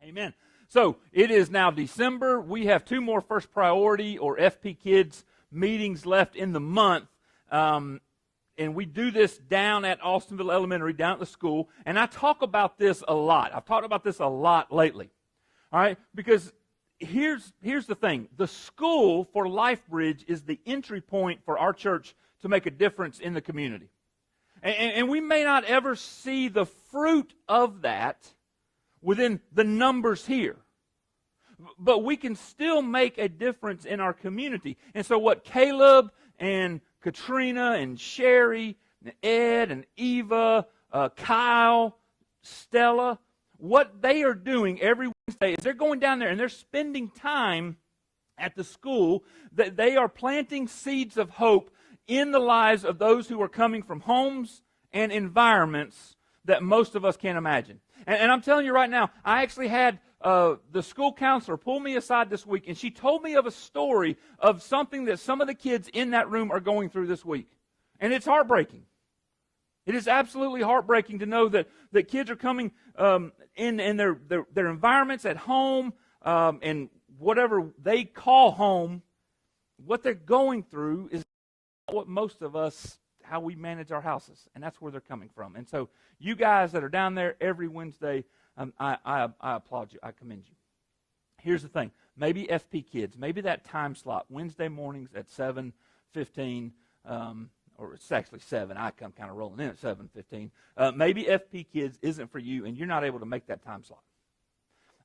Amen. So it is now December. We have 2 more First Priority or FP Kids meetings left in the month. And we do this down at Austinville Elementary, down at the school. And I talk about this a lot. I've talked about this a lot lately. All right? Because here's the thing. The school for LifeBridge is the entry point for our church to make a difference in the community. And we may not ever see the fruit of that within the numbers here. But we can still make a difference in our community. And so what Caleb and Katrina and Sherry and Ed and Eva, Kyle, Stella, what they are doing every Wednesday is they're going down there and they're spending time at the school, that they are planting seeds of hope in the lives of those who are coming from homes and environments that most of us can't imagine. And I'm telling you right now, I actually had the school counselor pull me aside this week, and she told me of a story of something that some of the kids in that room are going through this week. And it's heartbreaking. It is absolutely heartbreaking to know that kids are coming in their environments at home and whatever they call home. What they're going through is what most of us, how we manage our houses, and that's where they're coming from. And so you guys that are down there every Wednesday, I applaud you. I commend you. Here's the thing. Maybe FP Kids, maybe that time slot, Wednesday mornings at 7:15, or it's actually 7. I come kind of rolling in at 7:15. Maybe FP Kids isn't for you, and you're not able to make that time slot.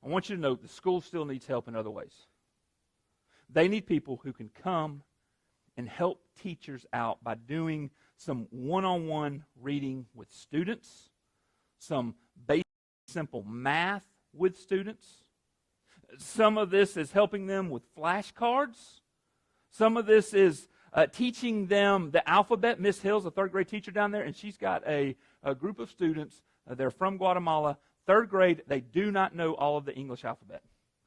I want you to know the school still needs help in other ways. They need people who can come and help teachers out by doing some one-on-one reading with students, some basic simple math with students. Some of this is helping them with flashcards. Some of this is teaching them the alphabet. Miss Hill's a 3rd grade teacher down there, and she's got a group of students. They're from Guatemala, 3rd grade. They do not know all of the English alphabet.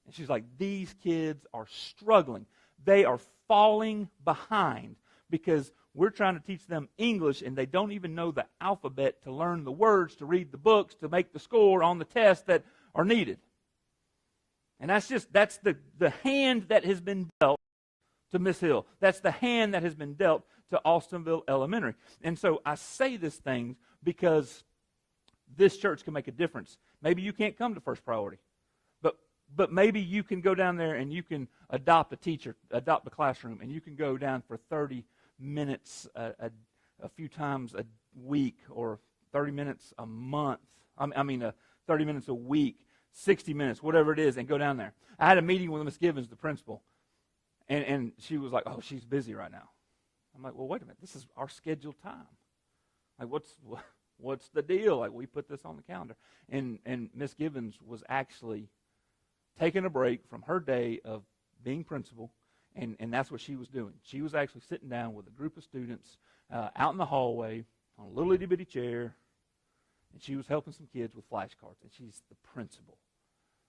And she's like, these kids are struggling. They are falling behind because we're trying to teach them English, and they don't even know the alphabet to learn the words, to read the books, to make the score on the tests that are needed. And that's the hand that has been dealt to Miss Hill. That's the hand that has been dealt to Austinville Elementary. And so I say these things because this church can make a difference. Maybe you can't come to First Priority, but maybe you can go down there and you can adopt a teacher, adopt a classroom, and you can go down for 30 minutes a few times a week, or 30 minutes a month. 30 minutes a week, 60 minutes, whatever it is, and go down there. I had a meeting with Miss Givens, the principal, and she was like, oh, she's busy right now. I'm like, well, wait a minute. This is our scheduled time. Like, what's the deal? Like, we put this on the calendar. And Miss Givens was actually taking a break from her day of being principal, and that's what she was doing. She was actually sitting down with a group of students out in the hallway on a little itty-bitty chair, and she was helping some kids with flashcards, and she's the principal.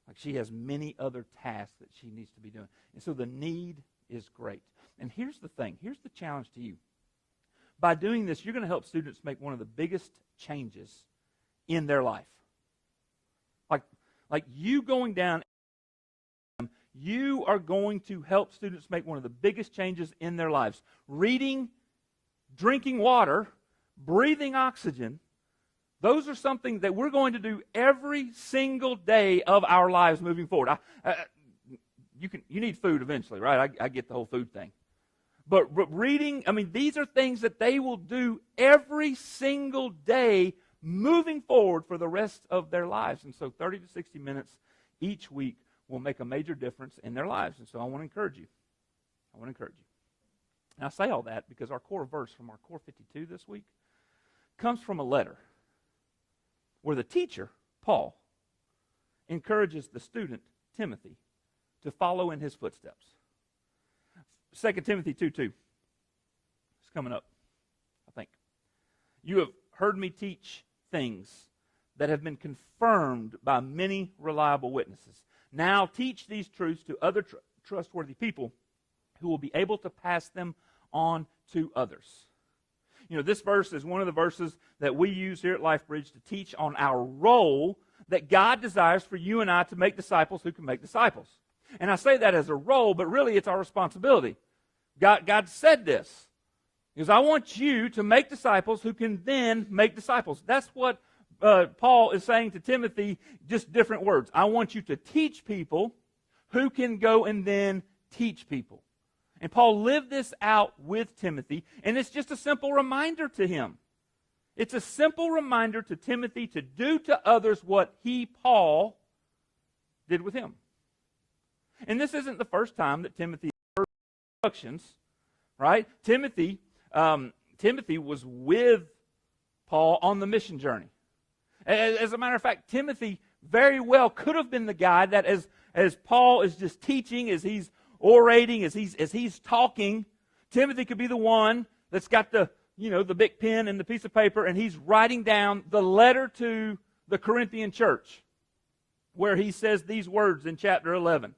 Like, she has many other tasks that she needs to be doing. And so the need is great. And here's the thing. Here's the challenge to you. By doing this, you're going to help students make one of the biggest changes in their life. Like you going down, you are going to help students make one of the biggest changes in their lives. Reading, drinking water, breathing oxygen, those are something that we're going to do every single day of our lives moving forward. You need food eventually, right? I get the whole food thing. But reading, these are things that they will do every single day moving forward for the rest of their lives. And so 30 to 60 minutes each week will make a major difference in their lives. And so I want to encourage you. And I say all that because our core verse from our Core 52 this week comes from a letter where the teacher, Paul, encourages the student, Timothy, to follow in his footsteps. 2 Timothy 2:2. It's coming up, I think. You have heard me teach things that have been confirmed by many reliable witnesses. Now teach these truths to other trustworthy people who will be able to pass them on to others. This verse is one of the verses that we use here at LifeBridge to teach on our role that God desires for you and I to make disciples who can make disciples. And I say that as a role, but really it's our responsibility. God said this. Because I want you to make disciples who can then make disciples. That's what Paul is saying to Timothy, just different words. I want you to teach people who can go and then teach people. And Paul lived this out with Timothy, and it's just a simple reminder to him. It's a simple reminder to Timothy to do to others what he, Paul, did with him. And this isn't the first time that Timothy heard instructions, right? Timothy was with Paul on the mission journey. As a matter of fact, Timothy very well could have been the guy that as Paul is just teaching, as he's orating, as he's talking, Timothy could be the one that's got the big pen and the piece of paper, and he's writing down the letter to the Corinthian church, where he says these words in chapter 11.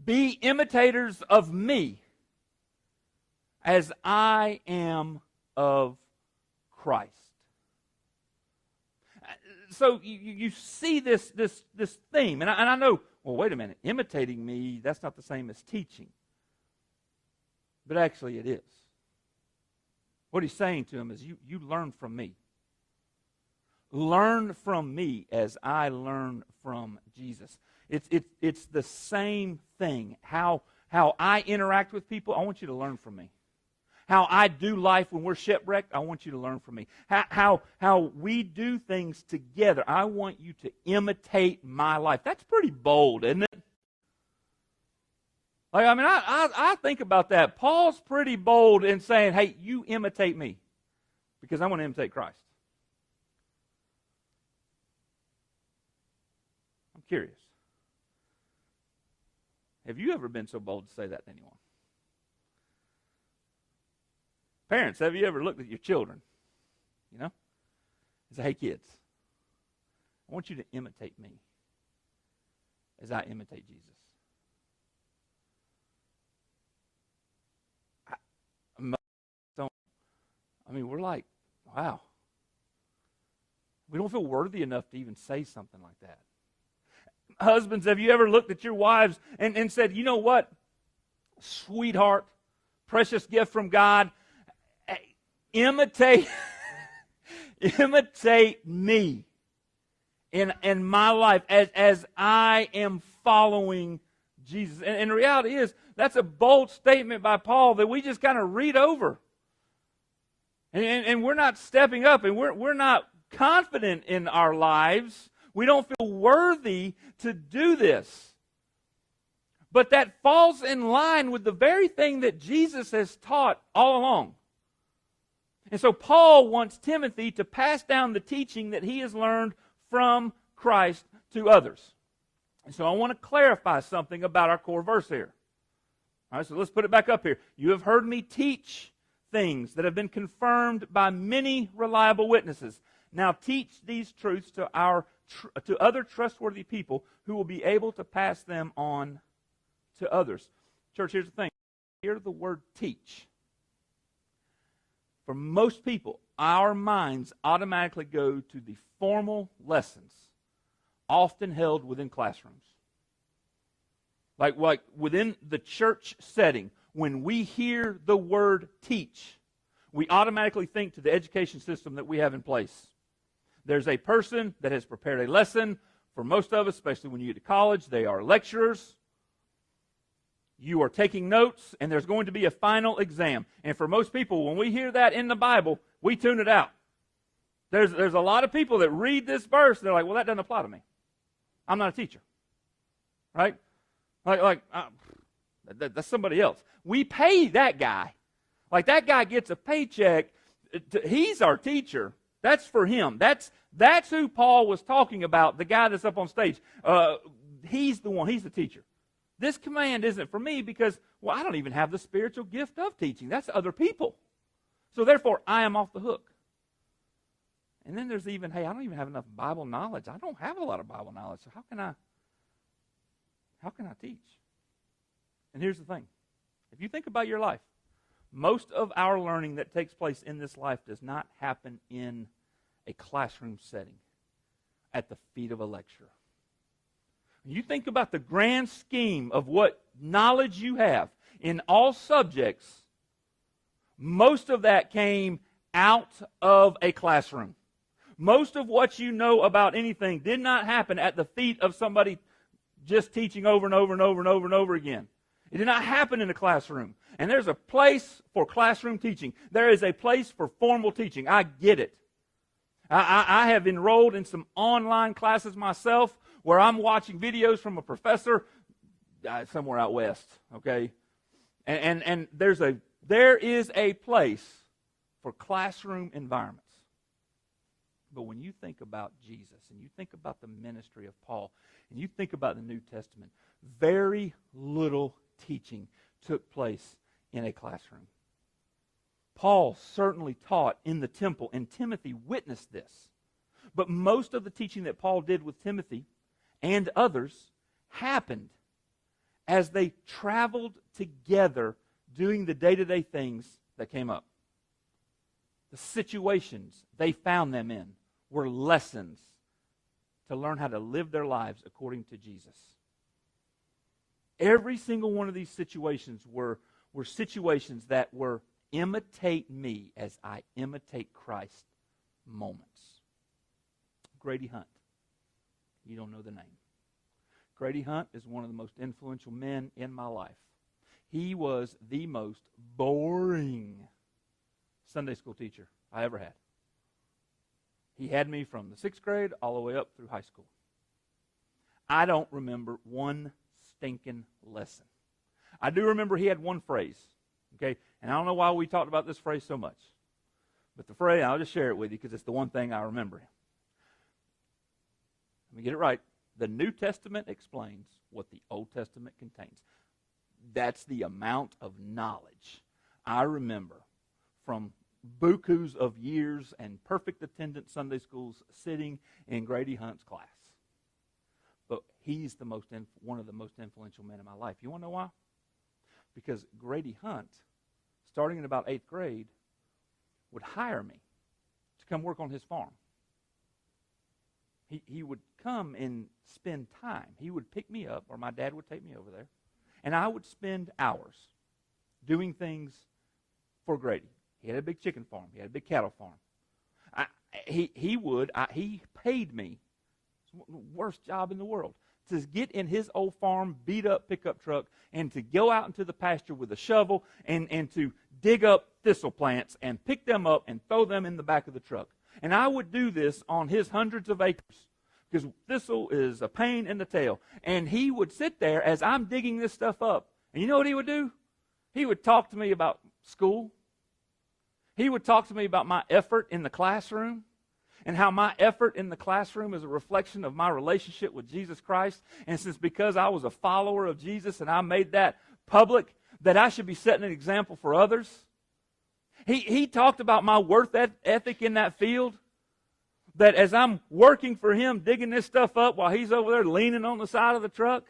Be imitators of me as I am of Christ. So you see this theme, and I know, well, wait a minute, imitating me, that's not the same as teaching. But actually it is. What he's saying to him is, you learn from me. Learn from me as I learn from Jesus. It's the same thing. How I interact with people, I want you to learn from me. How I do life when we're shipwrecked, I want you to learn from me. How we do things together, I want you to imitate my life. That's pretty bold, isn't it? I think about that. Paul's pretty bold in saying, hey, you imitate me, because I want to imitate Christ. I'm curious. Have you ever been so bold to say that to anyone? Parents, have you ever looked at your children, and say, hey kids, I want you to imitate me as I imitate Jesus. We're like, wow. We don't feel worthy enough to even say something like that. Husbands, have you ever looked at your wives and said, you know what, sweetheart, precious gift from God, imitate me in my life as I am following Jesus. And the reality is, that's a bold statement by Paul that we just kind of read over. And we're not stepping up, and we're not confident in our lives. We don't feel worthy to do this. But that falls in line with the very thing that Jesus has taught all along. And so Paul wants Timothy to pass down the teaching that he has learned from Christ to others. And so I want to clarify something about our core verse here. All right, so let's put it back up here. You have heard me teach things that have been confirmed by many reliable witnesses. Now teach these truths to other trustworthy people who will be able to pass them on to others. Church, here's the thing. Hear the word teach. For most people, our minds automatically go to the formal lessons often held within classrooms. Like within the church setting, when we hear the word teach, we automatically think to the education system that we have in place. There's a person that has prepared a lesson. For most of us, especially when you get to college, they are lecturers. You are taking notes, and there's going to be a final exam. And for most people, when we hear that in the Bible, we tune it out. There's a lot of people that read this verse, and they're like, well, that doesn't apply to me. I'm not a teacher. Right? That's somebody else. We pay that guy. Like, that guy gets a paycheck. He's our teacher. That's for him. That's who Paul was talking about, the guy that's up on stage. He's the one. He's the teacher. This command isn't for me because, well, I don't even have the spiritual gift of teaching. That's other people. So therefore, I am off the hook. And then there's even, hey, I don't even have enough Bible knowledge. I don't have a lot of Bible knowledge. So how can I teach? And here's the thing. If you think about your life, most of our learning that takes place in this life does not happen in a classroom setting. at the feet of a lecturer. You think about the grand scheme of what knowledge you have in all subjects, most of that came out of a classroom. Most of what you know about anything did not happen at the feet of somebody just teaching over and over and over and over and over again. It did not happen in a classroom. And there's a place for classroom teaching. There is a place for formal teaching. I get it. I have enrolled in some online classes myself where I'm watching videos from a professor somewhere out west, okay? And there is a place for classroom environments. But when you think about Jesus and you think about the ministry of Paul and you think about the New Testament, very little teaching took place in a classroom. Paul certainly taught in the temple, and Timothy witnessed this. But most of the teaching that Paul did with Timothy and others happened as they traveled together doing the day-to-day things that came up. The situations they found them in were lessons to learn how to live their lives according to Jesus. Every single one of these situations were situations that were imitate me as I imitate Christ moments. Grady Hunt. You don't know the name. Grady Hunt is one of the most influential men in my life. He was the most boring Sunday school teacher I ever had. He had me from the 6th grade all the way up through high school. I don't remember one stinking lesson. I do remember he had one phrase, okay? And I don't know why we talked about this phrase so much. But the phrase, I'll just share it with you because it's the one thing I remember. Let me get it right. The New Testament explains what the Old Testament contains. That's the amount of knowledge I remember from bukus of years and perfect attendance Sunday schools sitting in Grady Hunt's class. But he's one of the most influential men in my life. You want to know why? Because Grady Hunt, starting in about 8th grade, would hire me to come work on his farm. He would come and spend time. He would pick me up, or my dad would take me over there, and I would spend hours doing things for Grady. He had a big chicken farm. He had a big cattle farm. He paid me, it's the worst job in the world, to get in his old farm, beat up pickup truck, and to go out into the pasture with a shovel and to dig up thistle plants and pick them up and throw them in the back of the truck. And I would do this on his hundreds of acres because thistle is a pain in the tail. And he would sit there as I'm digging this stuff up. And you know what he would do? He would talk to me about school. He would talk to me about my effort in the classroom and how my effort in the classroom is a reflection of my relationship with Jesus Christ. And since because I was a follower of Jesus and I made that public, that I should be setting an example for others. He talked about my work ethic in that field, that as I'm working for him, digging this stuff up while he's over there leaning on the side of the truck,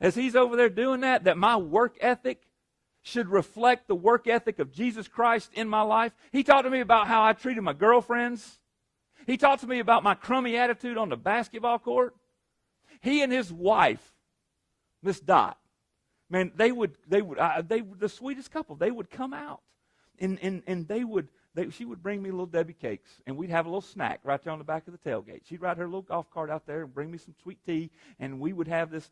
as he's over there doing that my work ethic should reflect the work ethic of Jesus Christ in my life. He talked to me about how I treated my girlfriends. He talked to me about my crummy attitude on the basketball court. He and his wife, Miss Dot, man, they were the sweetest couple. They would come out. And she would bring me little Debbie cakes, and we'd have a little snack right there on the back of the tailgate. She'd ride her little golf cart out there and bring me some sweet tea, and we'd have this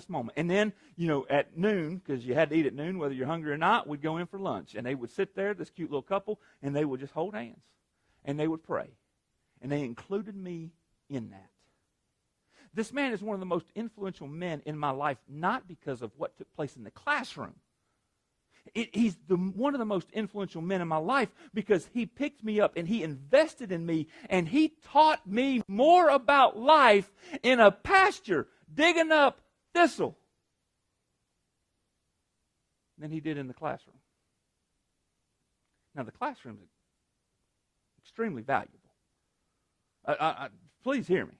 moment. And then, at noon, because you had to eat at noon, whether you're hungry or not, we'd go in for lunch, and they would sit there, this cute little couple, and they would just hold hands, and they would pray, and they included me in that. This man is one of the most influential men in my life, not because of what took place in the classroom. He's one of the most influential men in my life because he picked me up and he invested in me and he taught me more about life in a pasture digging up thistle than he did in the classroom. Now, the classroom is extremely valuable. Please hear me.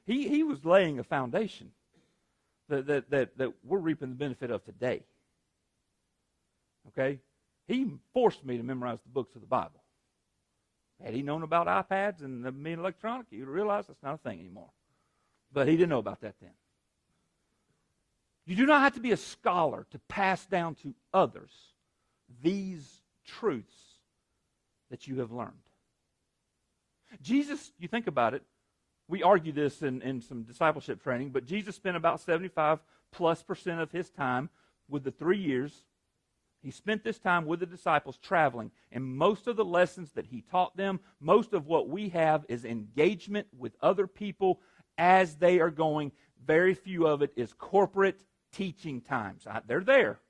He was laying a foundation that we're reaping the benefit of today. Okay? He forced me to memorize the books of the Bible. Had he known about iPads and them being electronic, he would realize that's not a thing anymore. But he didn't know about that then. You do not have to be a scholar to pass down to others these truths that you have learned. Jesus, you think about it, we argue this in some discipleship training, but Jesus spent about 75+% of his time with the 3 years. He spent this time with the disciples traveling, and most of the lessons that he taught them, most of what we have is engagement with other people as they are going. Very few of it is corporate teaching times. They're there.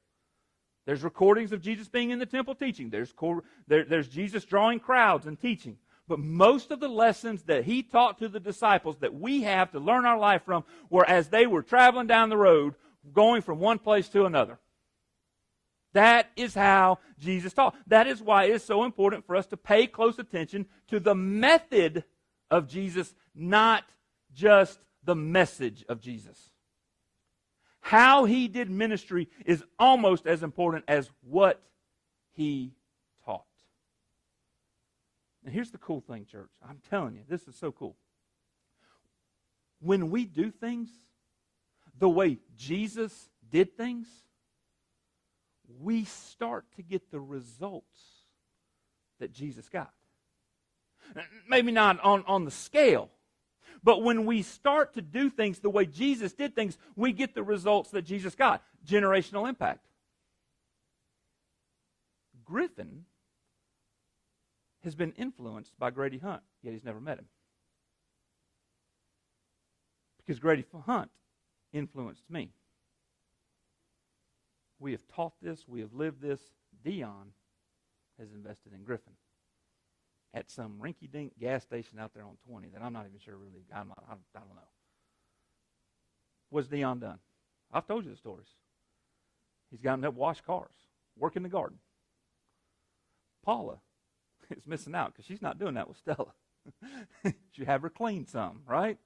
There's recordings of Jesus being in the temple teaching. There's Jesus drawing crowds and teaching. But most of the lessons that he taught to the disciples that we have to learn our life from were as they were traveling down the road, going from one place to another. That is how Jesus taught. That is why it's so important for us to pay close attention to the method of Jesus, not just the message of Jesus. How he did ministry is almost as important as what he taught. And here's the cool thing, church. I'm telling you, this is so cool. When we do things the way Jesus did things, we start to get the results that Jesus got. Maybe not on the scale, but when we start to do things the way Jesus did things, we get the results that Jesus got. Generational impact. Griffin has been influenced by Grady Hunt, yet he's never met him. Because Grady Hunt influenced me. We have taught this, we have lived this. Dion has invested in Griffin at some rinky-dink gas station out there on 20 that I'm not even sure really, I don't know. What's Dion done? I've told you the stories. He's gotten up, washed cars, work in the garden. Paula is missing out because she's not doing that with Stella. She have her clean some, right?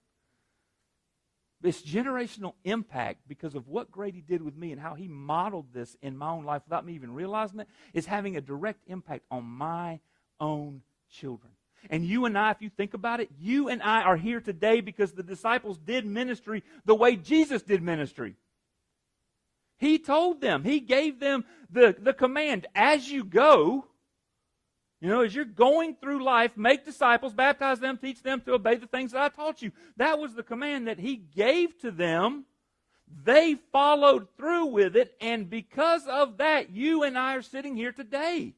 This generational impact, because of what Grady did with me and how he modeled this in my own life without me even realizing it, is having a direct impact on my own children. And you and I, if you think about it, you and I are here today because the disciples did ministry the way Jesus did ministry. He told them, he gave them the command, as you go, as you're going through life, make disciples, baptize them, teach them to obey the things that I taught you. That was the command that he gave to them. They followed through with it, and because of that, you and I are sitting here today.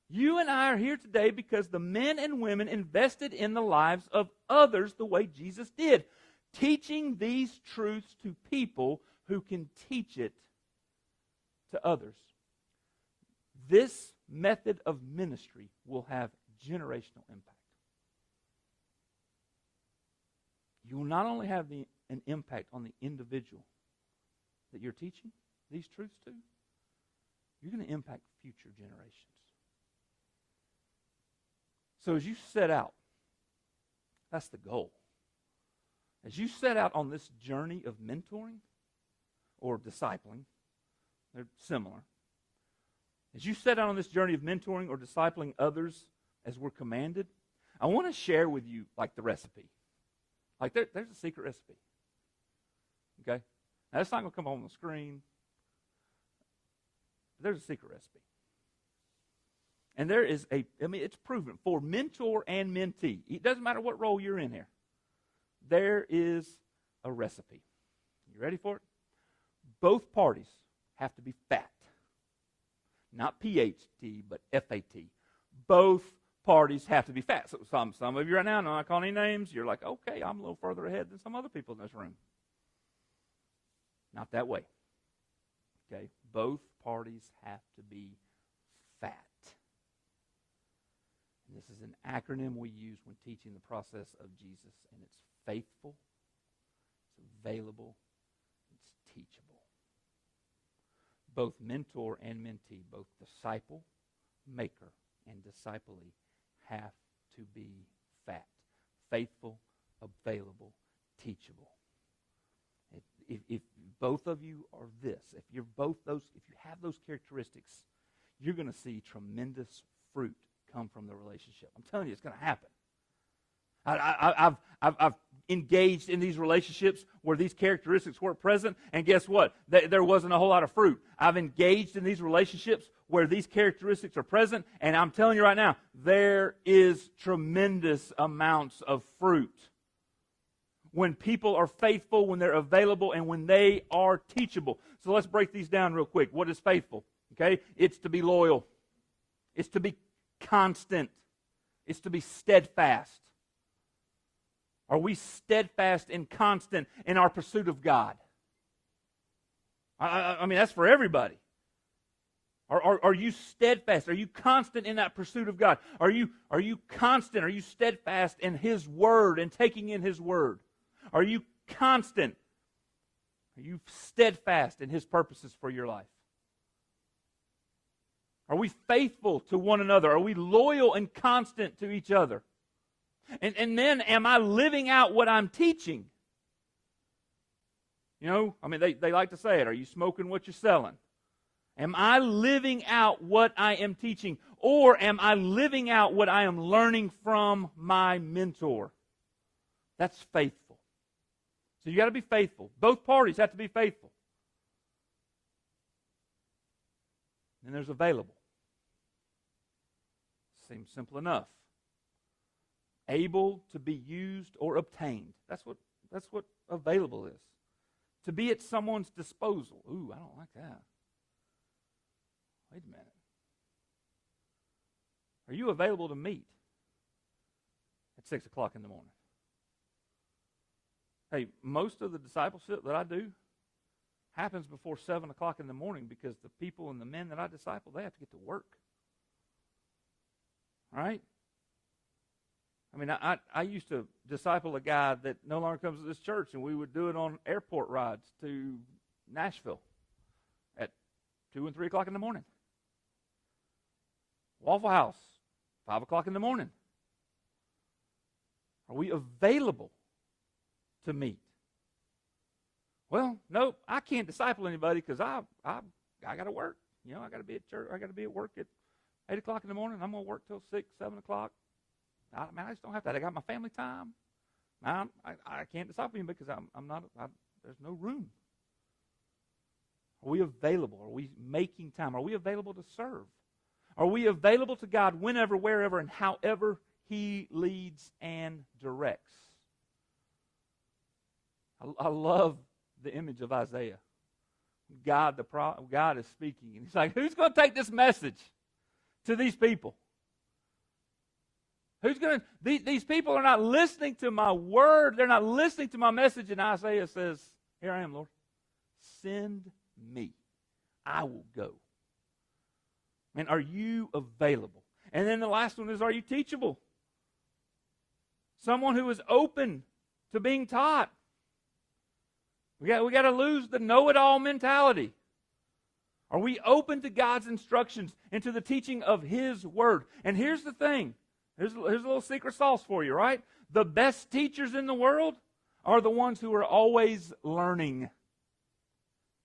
You and I are here today because the men and women invested in the lives of others the way Jesus did, teaching these truths to people who can teach it to others. This method of ministry will have generational impact. You will not only have an impact on the individual that you're teaching these truths to, you're going to impact future generations. So as you set out, that's the goal. As you set out on this journey of mentoring or discipling, they're similar. As you set out on this journey of mentoring or discipling others as we're commanded, I want to share with you like the recipe. Like there's a secret recipe. Okay? Now it's not going to come on the screen. But there's a secret recipe. And there is it's proven for mentor and mentee. It doesn't matter what role you're in here. There is a recipe. You ready for it? Both parties have to be fat. Not PhD, but FAT. Both parties have to be fat. So some of you right now, I'm not calling any names, you're like, okay, I'm a little further ahead than some other people in this room. Not that way. Okay? Both parties have to be fat. And this is an acronym we use when teaching the process of Jesus, and it's faithful, it's available, it's teachable. Both mentor and mentee, both disciple, maker, and disciplee have to be fat. Faithful, available, teachable. If both of you are this, if you have those characteristics, you're going to see tremendous fruit come from the relationship. I'm telling you, it's going to happen. I've engaged in these relationships where these characteristics weren't present, and guess what? There wasn't a whole lot of fruit. I've engaged in these relationships where these characteristics are present, and I'm telling you right now, there is tremendous amounts of fruit. When people are faithful, when they're available, and when they are teachable. So let's break these down real quick. What is faithful? Okay? It's to be loyal. It's to be constant. It's to be steadfast. Are we steadfast and constant in our pursuit of God? I mean, that's for everybody. Are you steadfast? Are you constant in that pursuit of God? Are you constant? Are you steadfast in His Word and taking in His Word? Are you constant? Are you steadfast in His purposes for your life? Are we faithful to one another? Are we loyal and constant to each other? And then, am I living out what I'm teaching? You know, I mean, they like to say it. Are you smoking what you're selling? Am I living out what I am teaching? Or am I living out what I am learning from my mentor? That's faithful. So you got to be faithful. Both parties have to be faithful. And there's available. Seems simple enough. Able to be used or obtained. That's what available is. To be at someone's disposal. Ooh, I don't like that. Wait a minute. Are you available to meet at 6 o'clock in the morning? Hey, most of the discipleship that I do happens before 7 o'clock in the morning because the people and the men that I disciple, they have to get to work. All right? I mean, I used to disciple a guy that no longer comes to this church, and we would do it on airport rides to Nashville at 2 and 3 o'clock in the morning. Waffle House, 5 o'clock in the morning. Are we available to meet? Well, nope, I can't disciple anybody because I got to work. You know, I got to be at church. I got to be at work at 8 o'clock in the morning. I'm going to work till 6, 7 o'clock. I just don't have that. I got my family time. I can't disciple you because there's no room. Are we available? Are we making time? Are we available to serve? Are we available to God whenever, wherever, and however He leads and directs? I love the image of Isaiah. God is speaking, and He's like, who's going to take this message to these people? These people are not listening to my word. They're not listening to my message. And Isaiah says, here I am, Lord. Send me. I will go. And are you available? And then the last one is, are you teachable? Someone who is open to being taught. We got to lose the know-it-all mentality. Are we open to God's instructions and to the teaching of His word? And here's the thing. Here's a little secret sauce for you, right? The best teachers in the world are the ones who are always learning.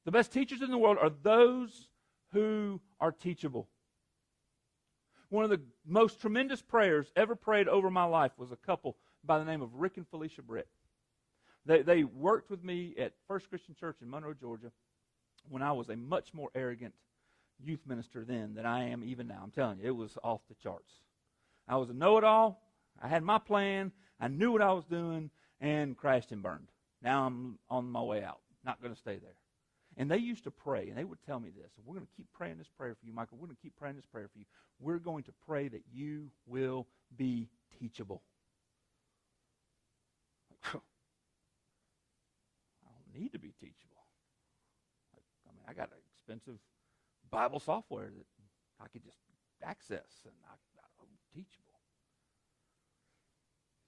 The best teachers in the world are those who are teachable. One of the most tremendous prayers ever prayed over my life was a couple by the name of Rick and Felicia Britt. They worked with me at First Christian Church in Monroe, Georgia, when I was a much more arrogant youth minister then than I am even now. I'm telling you, it was off the charts. I was a know-it-all. I had my plan. I knew what I was doing, and crashed and burned. Now I'm on my way out. Not going to stay there. And they used to pray, and they would tell me this. We're going to keep praying this prayer for you, Michael. We're going to keep praying this prayer for you. We're going to pray that you will be teachable. I don't need to be teachable. I mean, I got expensive Bible software that I could just access, and I'm teachable.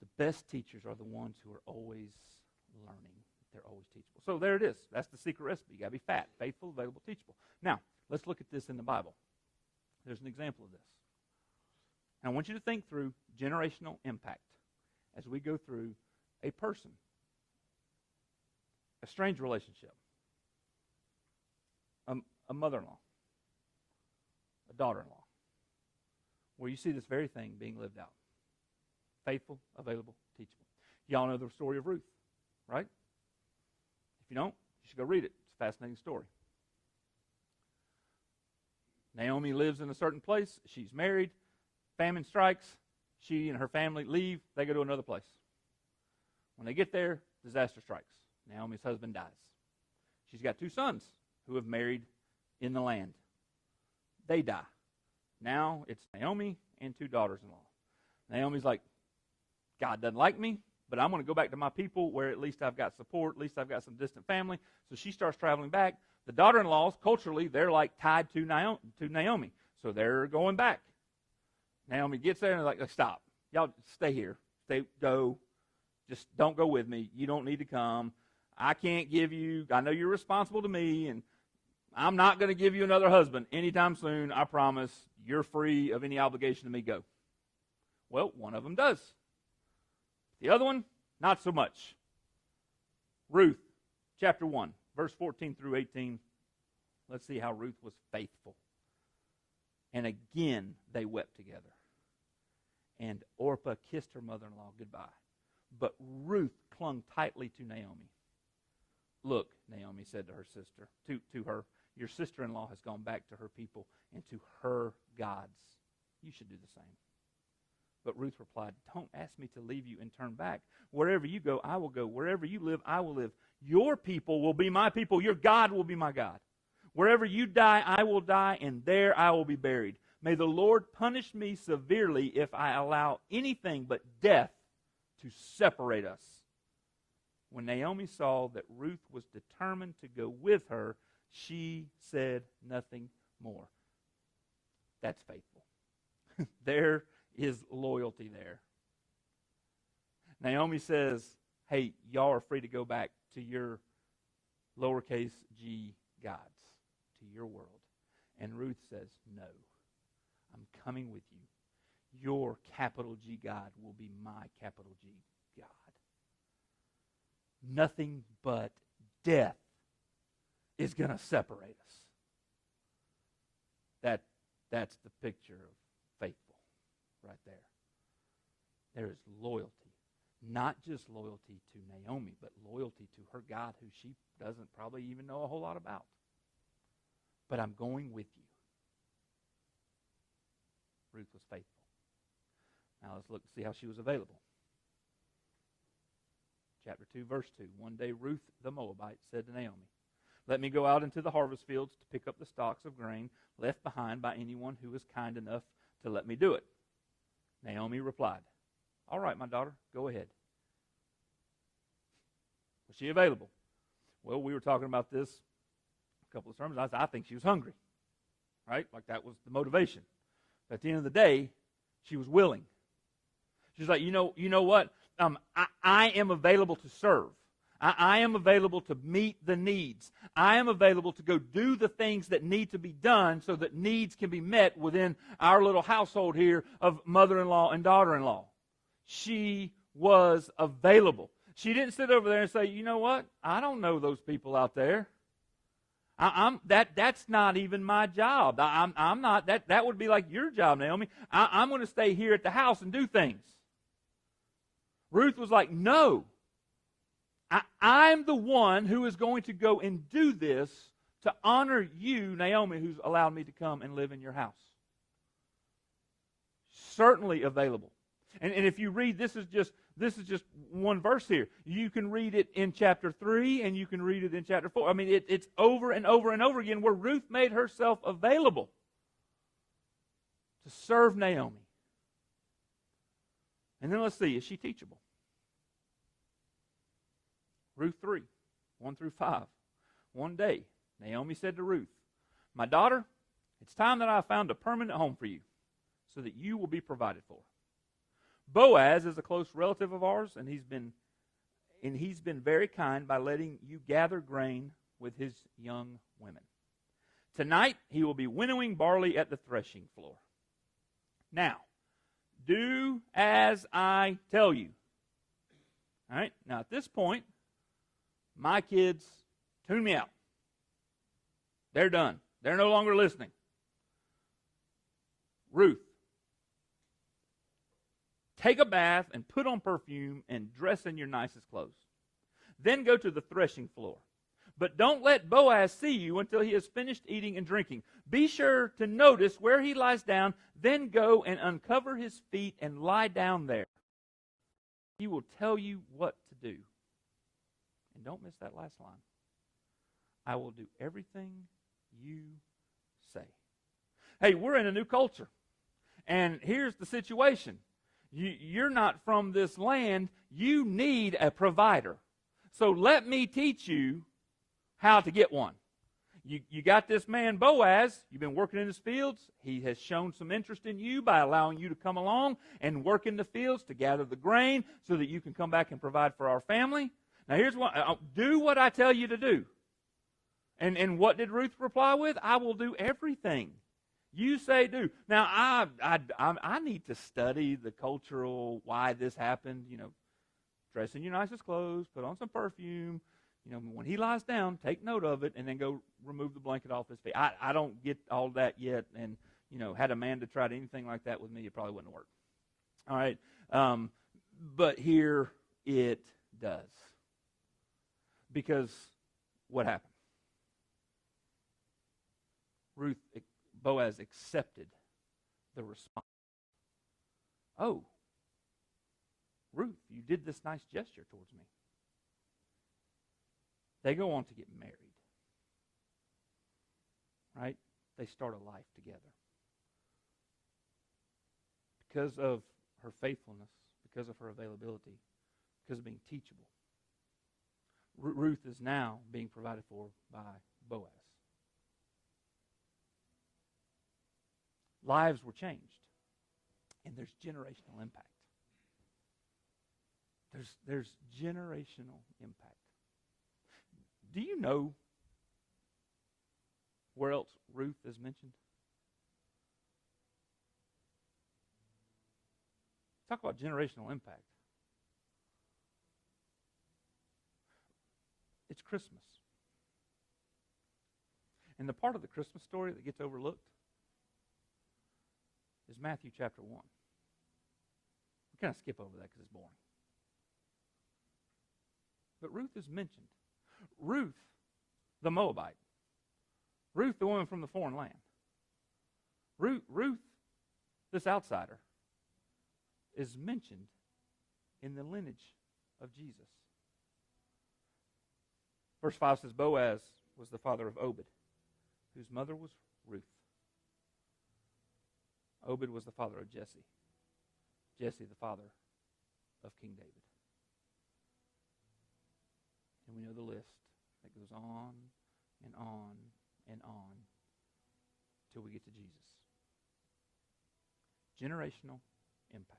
The best teachers are the ones who are always learning. They're always teachable. So there it is. That's the secret recipe. You got to be fat, faithful, available, teachable. Now, let's look at this in the Bible. There's an example of this. And I want you to think through generational impact as we go through a person, a strange relationship, a mother-in-law, a daughter-in-law. where you see this very thing being lived out. Faithful, available, teachable. Y'all know the story of Ruth, right? If you don't, you should go read it. It's a fascinating story. Naomi lives in a certain place. She's married. Famine strikes. She and her family leave. They go to another place. When they get there, disaster strikes. Naomi's husband dies. She's got 2 sons who have married in the land. They die. Now it's Naomi and 2 daughters-in-law. Naomi's like, God doesn't like me, but I'm going to go back to my people where at least I've got support, at least I've got some distant family. So she starts traveling back. The daughter-in-laws, culturally, they're like tied to Naomi. So they're going back. Naomi gets there and they're like, stop. Y'all stay here. Go. Just don't go with me. You don't need to come. I can't give you, I know you're responsible to me, and I'm not going to give you another husband anytime soon. I promise. You're free of any obligation to me. Go. Well, one of them does. The other one, not so much. Ruth, chapter 1, verse 14 through 18. Let's see how Ruth was faithful. And again, they wept together. And Orpah kissed her mother-in-law goodbye. But Ruth clung tightly to Naomi. Look, Naomi said to her sister, to her, your sister-in-law has gone back to her people and to her gods. You should do the same. But Ruth replied, don't ask me to leave you and turn back. Wherever you go, I will go. Wherever you live, I will live. Your people will be my people. Your God will be my God. Wherever you die, I will die, and there I will be buried. May the Lord punish me severely if I allow anything but death to separate us. When Naomi saw that Ruth was determined to go with her, she said nothing more. That's faithful. There is loyalty there. Naomi says, hey, y'all are free to go back to your lowercase g gods, to your world. And Ruth says, no, I'm coming with you. Your capital G God will be my capital G God. Nothing but death is going to separate us. That's the picture of faithful right there. There is loyalty. Not just loyalty to Naomi, but loyalty to her God who she doesn't probably even know a whole lot about. But I'm going with you. Ruth was faithful. Now let's look and see how she was available. Chapter 2, verse 2. One day Ruth the Moabite said to Naomi, let me go out into the harvest fields to pick up the stalks of grain left behind by anyone who is kind enough to let me do it. Naomi replied, all right, my daughter, go ahead. Was she available? Well, we were talking about this a couple of sermons. I think she was hungry, right? Like that was the motivation. But at the end of the day, she was willing. She's like, you know what? I am available to serve. I am available to meet the needs. I am available to go do the things that need to be done so that needs can be met within our little household here of mother-in-law and daughter-in-law. She was available. She didn't sit over there and say, you know what? I don't know those people out there. That's not even my job. I'm not. That would be like your job, Naomi. I'm going to stay here at the house and do things. Ruth was like, no. I'm the one who is going to go and do this to honor you, Naomi, who's allowed me to come and live in your house. Certainly available. And if you read, this is just one verse here. You can read it in chapter 3 and you can read it in chapter 4. I mean, it's over and over and over again where Ruth made herself available to serve Naomi. And then let's see, is she teachable? Ruth 3, 1 through 5. One day, Naomi said to Ruth, my daughter, it's time that I found a permanent home for you so that you will be provided for. Boaz is a close relative of ours, and he's been very kind by letting you gather grain with his young women. Tonight, he will be winnowing barley at the threshing floor. Now, do as I tell you. All right? Now, at this point, my kids tune me out. They're done. They're no longer listening. Ruth, take a bath and put on perfume and dress in your nicest clothes. Then go to the threshing floor. But don't let Boaz see you until he has finished eating and drinking. Be sure to notice where he lies down, then go and uncover his feet and lie down there. He will tell you what to do. And don't miss that last line. I will do everything you say. Hey, we're in a new culture. And here's the situation. You're not from this land. You need a provider. So let me teach you how to get one. You got this man Boaz. You've been working in his fields. He has shown some interest in you by allowing you to come along and work in the fields to gather the grain so that you can come back and provide for our family. Now here's what, do what I tell you to do. And what did Ruth reply with? I will do everything you say do. Now I need to study the cultural why this happened. You know, dress in your nicest clothes, put on some perfume. You know, when he lies down, take note of it, and then go remove the blanket off his feet. I don't get all that yet, and, you know, had a man to try anything like that with me, it probably wouldn't work. All right? But here it does. Because what happened? Boaz accepted the response. Oh, Ruth, you did this nice gesture towards me. They go on to get married. Right? They start a life together. Because of her faithfulness, because of her availability, because of being teachable. Ruth is now being provided for by Boaz. Lives were changed. And there's generational impact. There's generational impact. Do you know where else Ruth is mentioned? Talk about generational impact. It's Christmas. And the part of the Christmas story that gets overlooked is Matthew chapter 1. We kind of skip over that because it's boring. But Ruth is mentioned. Ruth, the Moabite. Ruth, the woman from the foreign land. Ruth, this outsider, is mentioned in the lineage of Jesus. Verse 5 says, Boaz was the father of Obed, whose mother was Ruth. Obed was the father of Jesse. Jesse, the father of King David. And we know the list that goes on and on and on till we get to Jesus. Generational impact.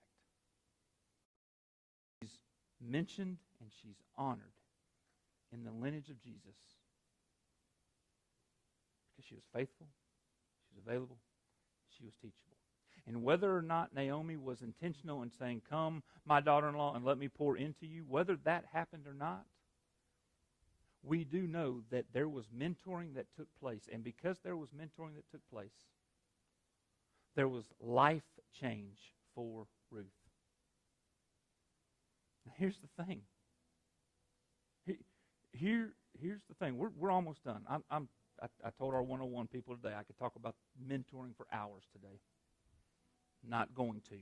She's mentioned and she's honored in the lineage of Jesus because she was faithful, she was available, she was teachable. And whether or not Naomi was intentional in saying, come, my daughter-in-law, and let me pour into you, whether that happened or not, we do know that there was mentoring that took place. And because there was mentoring that took place, there was life change for Ruth. Now, here's the thing. Here's the thing. We're almost done. I told our 101 people today I could talk about mentoring for hours today. Not going to.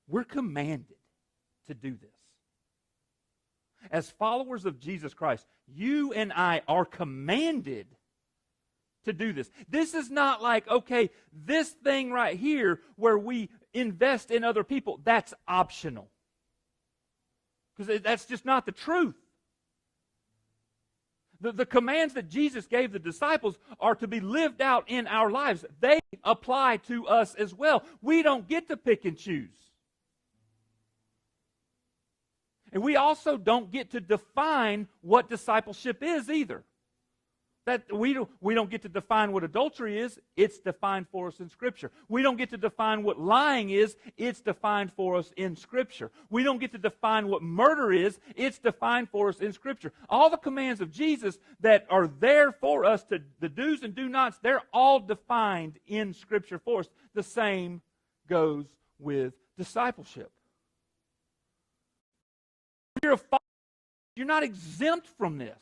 We're commanded to do this. As followers of Jesus Christ, you and I are commanded to do this. This is not like, okay, this thing right here where we invest in other people, that's optional. Because that's just not the truth. The commands that Jesus gave the disciples are to be lived out in our lives. They apply to us as well. We don't get to pick and choose. And we also don't get to define what discipleship is either. That we don't get to define what adultery is. It's defined for us in Scripture. We don't get to define what lying is. It's defined for us in Scripture. We don't get to define what murder is. It's defined for us in Scripture. All the commands of Jesus that are there for us, to the do's and do nots, they're all defined in Scripture for us. The same goes with discipleship. You're a follower, you're not exempt from this.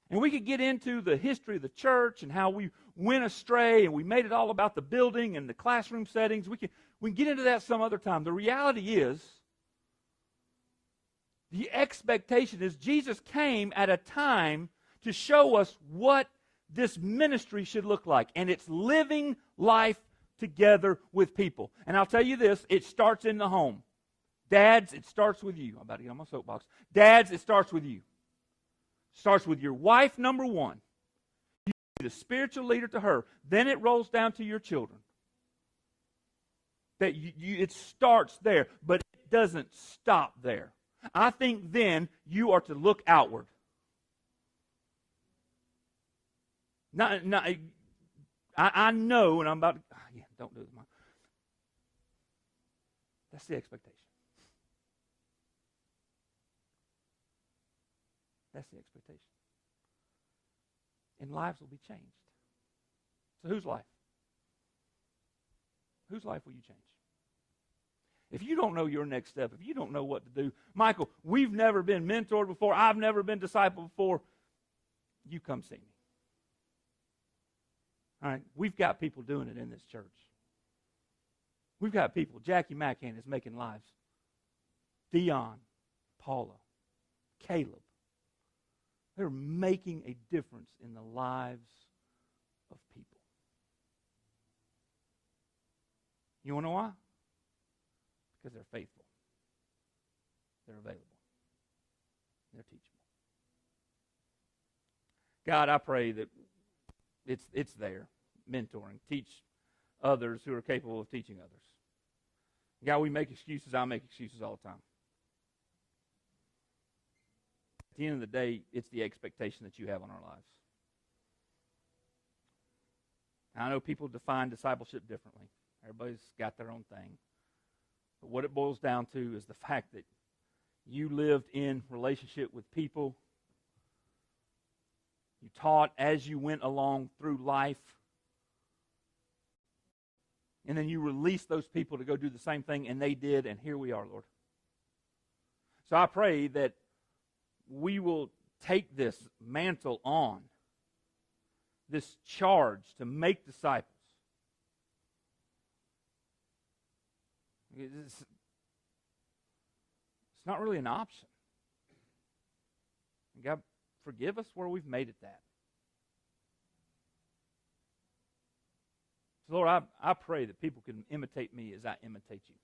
And we could get into the history of the church and how we went astray and we made it all about the building and the classroom settings. We can get into that some other time. The reality is, the expectation is Jesus came at a time to show us what this ministry should look like. And it's living life together with people. And I'll tell you this, it starts in the home. Dads, it starts with you. I'm about to get on my soapbox. Dads, it starts with you. It starts with your wife, number one. You be the spiritual leader to her. Then it rolls down to your children. That it starts there, but it doesn't stop there. I think then you are to look outward. I know, and I'm about to, don't do it. That's the expectation. That's the expectation. And lives will be changed. So whose life? Whose life will you change? If you don't know your next step, if you don't know what to do, Michael, we've never been mentored before, I've never been discipled before, you come see me. All right, we've got people doing it in this church. We've got people. Jackie McCann is making lives. Dion, Paula, Caleb. They're making a difference in the lives of people. You want to know why? Because they're faithful. They're available. They're teachable. God, I pray that it's there, mentoring. Teach others who are capable of teaching others. God, we make excuses. I make excuses all the time. At the end of the day, it's the expectation that you have on our lives. I know people define discipleship differently. Everybody's got their own thing. But what it boils down to is the fact that you lived in relationship with people. You taught as you went along through life. And then you released those people to go do the same thing, and they did, and here we are, Lord. So I pray that we will take this mantle on, this charge to make disciples. It's not really an option. God, forgive us where we've made it that. So Lord, I pray that people can imitate me as I imitate you.